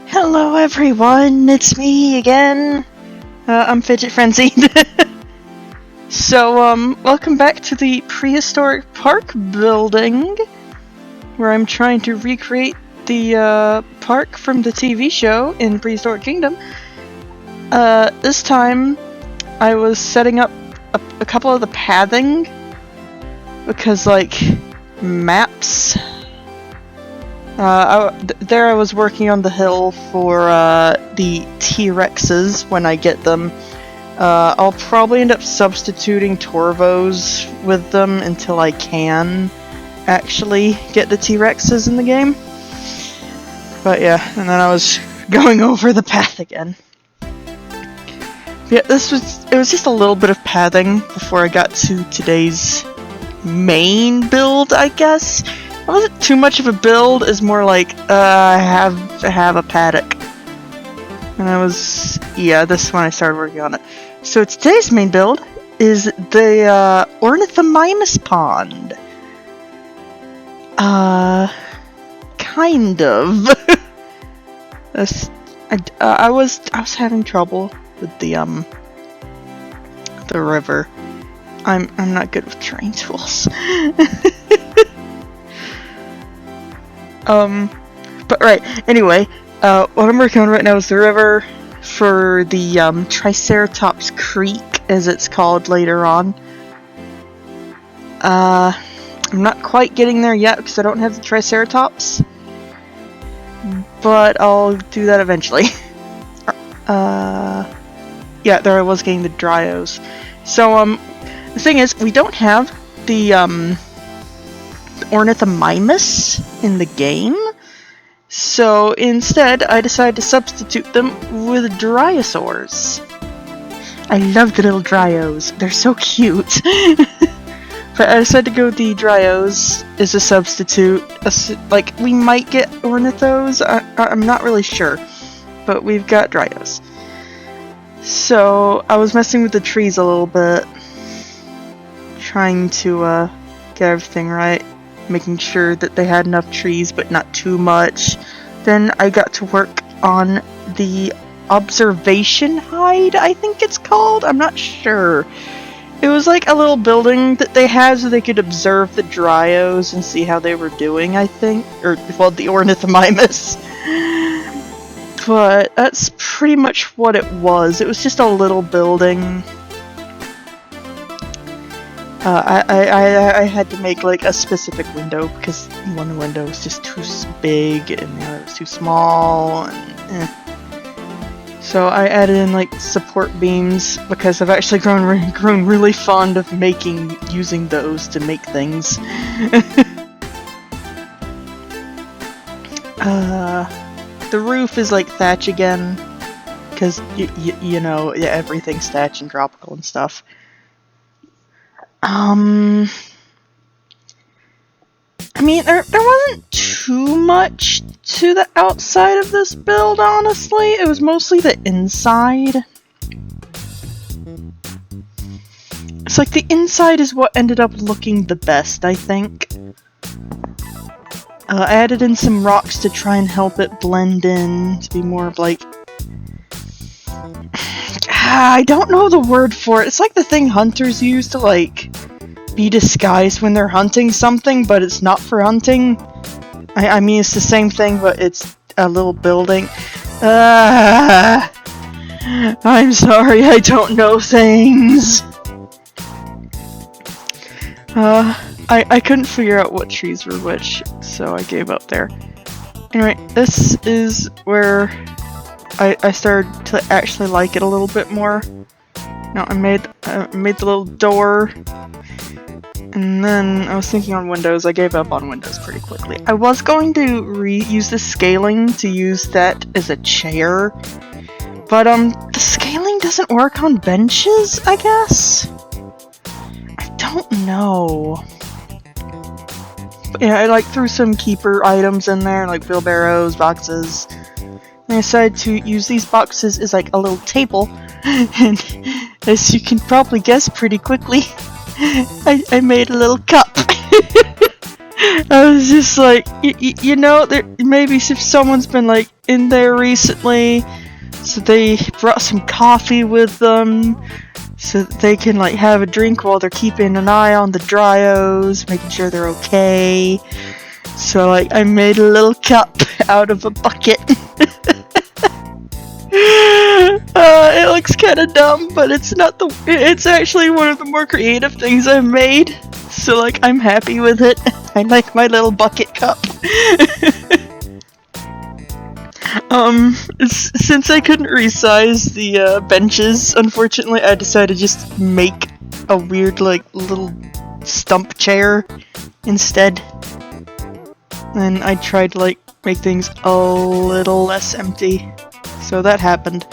Hello everyone, it's me again. I'm Fidget Frenzy. So, welcome back to the Prehistoric Park building, where I'm trying to recreate the park from the TV show in Prehistoric Kingdom. This time, I was setting up a couple of the pathing, because, like, maps. There I was working on the hill for the T-Rexes when I get them. I'll probably end up substituting Torvos with them until I can actually get the T-Rexes in the game. But yeah, and then I was going over the path again. Yeah, it was just a little bit of pathing before I got to today's main build, I guess. It wasn't too much of a build, it's more like, I have a paddock. And this is when I started working on it. So today's main build is the, Ornithomimus pond. Kind of. I was having trouble with the river. I'm not good with terrain tools. But right, anyway, what I'm working on right now is the river for the, Triceratops Creek, as it's called later on. I'm not quite getting there yet, because I don't have the Triceratops. But I'll do that eventually. Yeah, there I was getting the Dryos. So, the thing is, we don't have the, Ornithomimus in the game, so instead I decided to substitute them with Dryosaurs. I love the little Dryos, they're so cute. But I decided to go with the Dryos as a substitute. Like, we might get Ornithos, I'm not really sure, but we've got Dryos. So I was messing with the trees a little bit, trying to get everything right. Making sure that they had enough trees, but not too much. Then I got to work on the observation hide, I think it's called? I'm not sure. It was like a little building that they had so they could observe the Dryos and see how they were doing, I think. Or, well, the Ornithomimus. But that's pretty much what it was. It was just a little building. I had to make like a specific window because one window was just too big and the other was too small. So I added in like support beams because I've actually grown really fond of using those to make things. The roof is like thatch again because you know, everything's thatch and tropical and stuff. I mean, there wasn't too much to the outside of this build, honestly. It was mostly the inside. It's like the inside is what ended up looking the best, I think. I added in some rocks to try and help it blend in, to be more of like... I don't know the word for it. It's like the thing hunters use to, like, be disguised when they're hunting something, but it's not for hunting. I mean, it's the same thing, but it's a little building. I'm sorry, I don't know things. I couldn't figure out what trees were which, so I gave up there. Anyway, this is where I started to actually like it a little bit more. Now I made the little door, and then I was thinking on windows. I gave up on windows pretty quickly. I was going to use the scaling to use that as a chair, but the scaling doesn't work on benches, I guess? I don't know. But yeah, I like threw some keeper items in there, like wheelbarrows, boxes. I decided to use these boxes as like a little table, and as you can probably guess pretty quickly, I made a little cup. I was just like, you know, there maybe if someone's been like in there recently, so they brought some coffee with them, so that they can like have a drink while they're keeping an eye on the Dryos, making sure they're okay. So like, I made a little cup out of a bucket. It looks kind of dumb, but it's not the. It's actually one of the more creative things I've made. So like, I'm happy with it. I like my little bucket cup. Since I couldn't resize the benches, unfortunately, I decided to just make a weird like little stump chair instead. And I tried to like make things a little less empty. So that happened.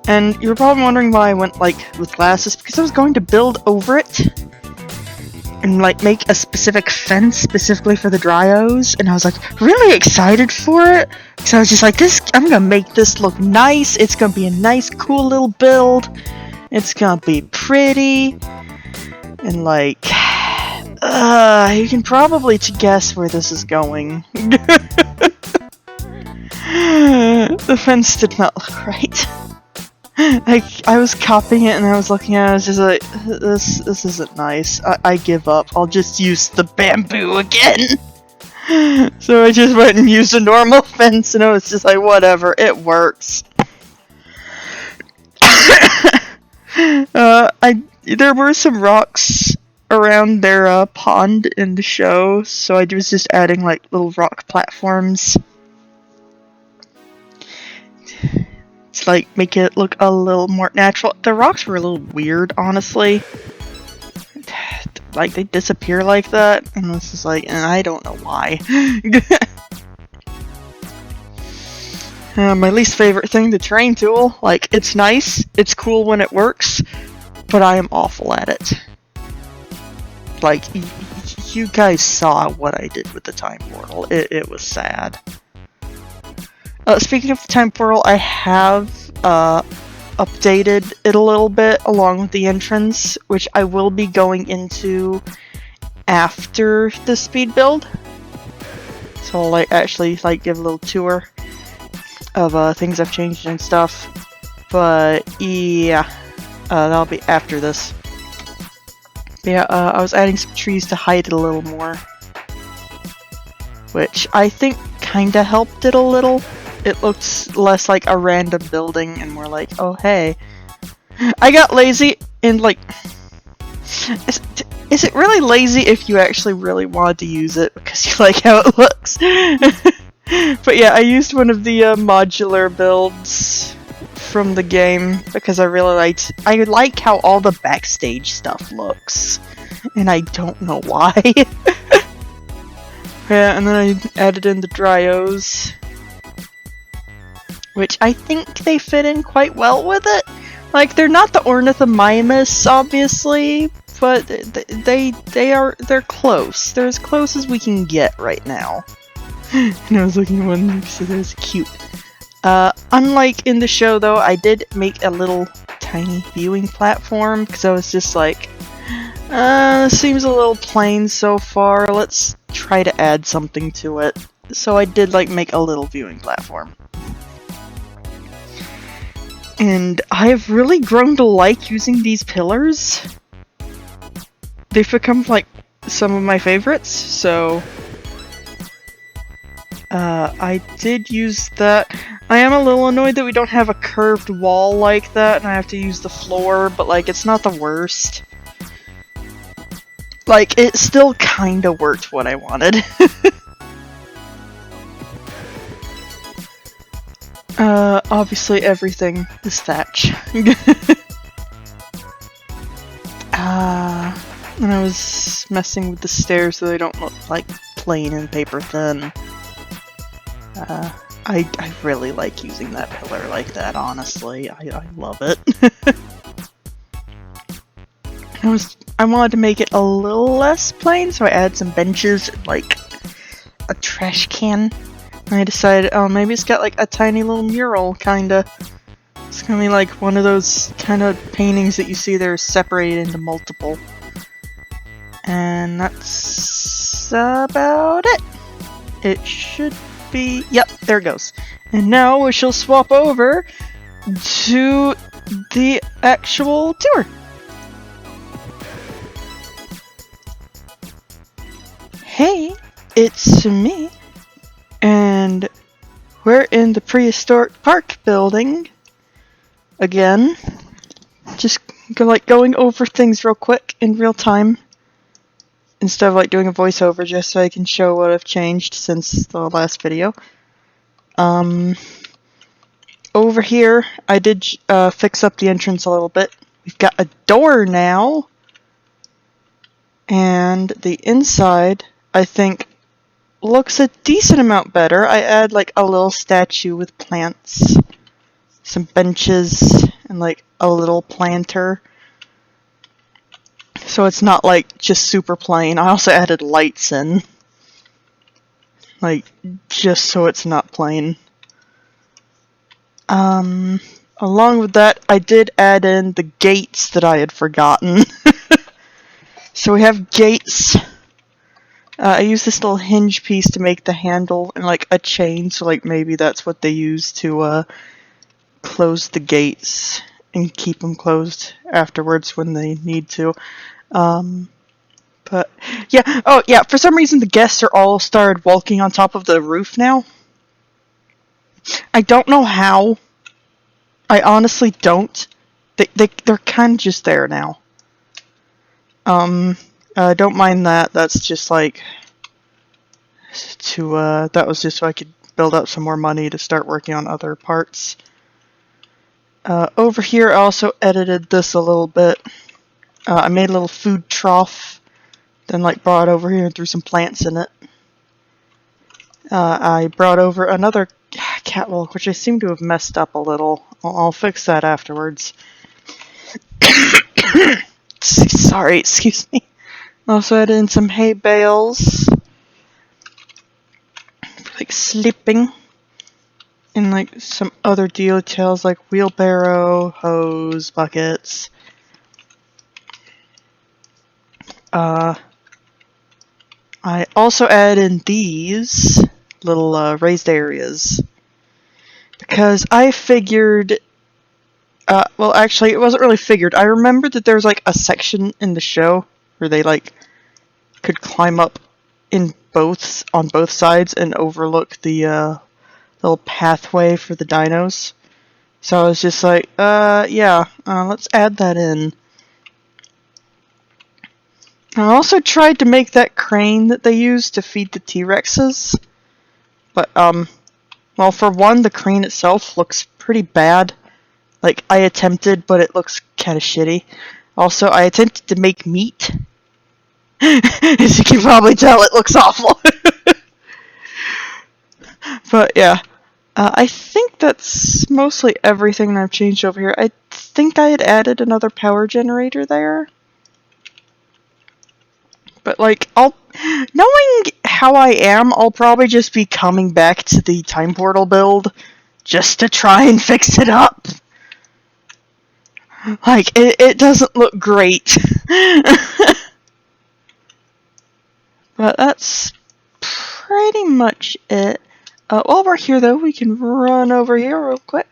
And you're probably wondering why I went like with glasses, because I was going to build over it and like make a specific fence specifically for the Dryos, and I was like really excited for it. So I was just like, I'm gonna make this look nice. It's gonna be a nice, cool little build. It's gonna be pretty. And like, you can probably guess where this is going. The fence did not look right. I was copying it and I was looking at it, I was just like, this isn't nice. I give up. I'll just use the bamboo again. So I just went and used a normal fence, and I was just like, whatever, it works. There were some rocks around their pond in the show, so I was just adding like little rock platforms to like make it look a little more natural. The rocks were a little weird, honestly. Like, they disappear like that, and this is like, I don't know why. My least favorite thing, the terrain tool. Like, it's nice, it's cool when it works, but I am awful at it. Like, you guys saw what I did with the time portal. It was sad. Speaking of the time portal, I have updated it a little bit along with the entrance, which I will be going into after the speed build. So I'll like actually like give a little tour of things I've changed and stuff. But yeah, that'll be after this. But yeah, I was adding some trees to hide it a little more, which I think kinda helped it a little. It looks less like a random building and more like, oh hey. I got lazy and like, is it really lazy if you actually really wanted to use it because you like how it looks? But yeah, I used one of the modular builds from the game because I like how all the backstage stuff looks, and I don't know why. Yeah, and then I added in the Dryos, which I think they fit in quite well with it. Like, they're not the Ornithomimus, obviously, but they're close. They're as close as we can get right now. And I was looking at one, so there's cute. Unlike in the show, though, I did make a little tiny viewing platform, because I was just like, this seems a little plain so far, let's try to add something to it. So I did, like, make a little viewing platform. And I have really grown to like using these pillars. They've become, like, some of my favorites, so I did use that. I am a little annoyed that we don't have a curved wall like that, and I have to use the floor, but, like, it's not the worst. Like, it still kinda worked what I wanted. Obviously everything is thatch. And I was messing with the stairs so they don't look like plain and paper thin. I really like using that pillar like that, honestly. I love it. I wanted to make it a little less plain, so I added some benches, like a trash can. And I decided, oh, maybe it's got like a tiny little mural, kinda. It's gonna be like one of those kind of paintings that you see there separated into multiple. And that's that's about it. It should be... Yep, there it goes. And now we shall swap over to the actual tour. Hey, it's me. And we're in the Prehistoric Park building again. Just going over things real quick in real time. Instead of doing a voiceover, just so I can show what I've changed since the last video. Over here, I did fix up the entrance a little bit. We've got a door now. And the inside, I think, looks a decent amount better. I add a little statue with plants, some benches, and a little planter. So it's not just super plain. I also added lights in. Just so it's not plain. Along with that, I did add in the gates that I had forgotten. So we have gates. I used this little hinge piece to make the handle and a chain, so maybe that's what they use to close the gates and keep them closed afterwards when they need to. But yeah, oh yeah, for some reason the guests are all started walking on top of the roof now. I don't know how. I honestly don't. They're kind of just there now. Don't mind that. That's just that was just so I could build up some more money to start working on other parts. Over here I also edited this a little bit. I made a little food trough, then brought it over here and threw some plants in it. I brought over another catwalk, which I seem to have messed up a little. I'll fix that afterwards. Sorry, excuse me. Also added in some hay bales. For sleeping. And some other details like wheelbarrow, hose, buckets. I also added in these little raised areas. Because I figured... well, actually, it wasn't really figured. I remembered that there was a section in the show where they could climb up on both sides and overlook the little pathway for the dinos. So I was just yeah, let's add that in. I also tried to make that crane that they use to feed the T-Rexes. But, well, for one, the crane itself looks pretty bad. I attempted, but it looks kind of shitty. Also, I attempted to make meat. As you can probably tell, it looks awful. But, yeah. I think that's mostly everything that I've changed over here. I think I had added another power generator there. But, knowing how I am, I'll probably just be coming back to the time portal build just to try and fix it up. It doesn't look great. But that's pretty much it. While we're here, though, we can run over here real quick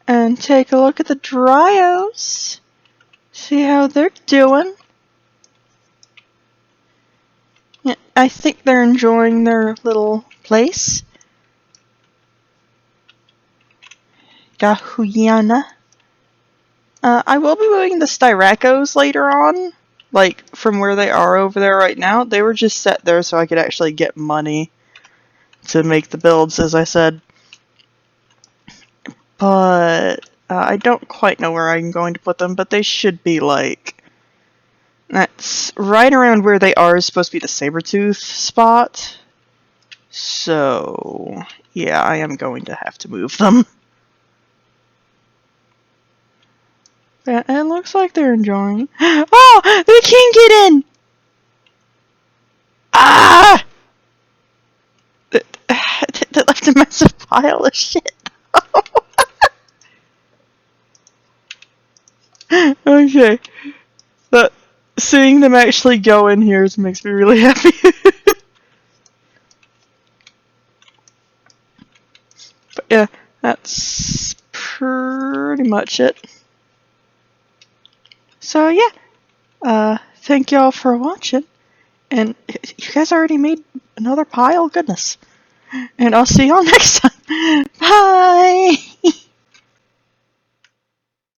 and take a look at the Dryos. See how they're doing. Yeah, I think they're enjoying their little place. Gahuyana. I will be moving the Styracos later on, from where they are over there right now. They were just set there so I could actually get money to make the builds, as I said. But I don't quite know where I'm going to put them, but they should be that's right around where they are is supposed to be the Sabertooth spot. So, yeah, I am going to have to move them. Yeah, it looks like they're enjoying. Oh, they can't get in! Ah! They left a massive pile of shit. Okay. seeing them actually go in here makes me really happy. But yeah, that's pretty much it. So yeah, thank y'all for watching. And you guys already made another pile? Goodness. And I'll see y'all next time. Bye!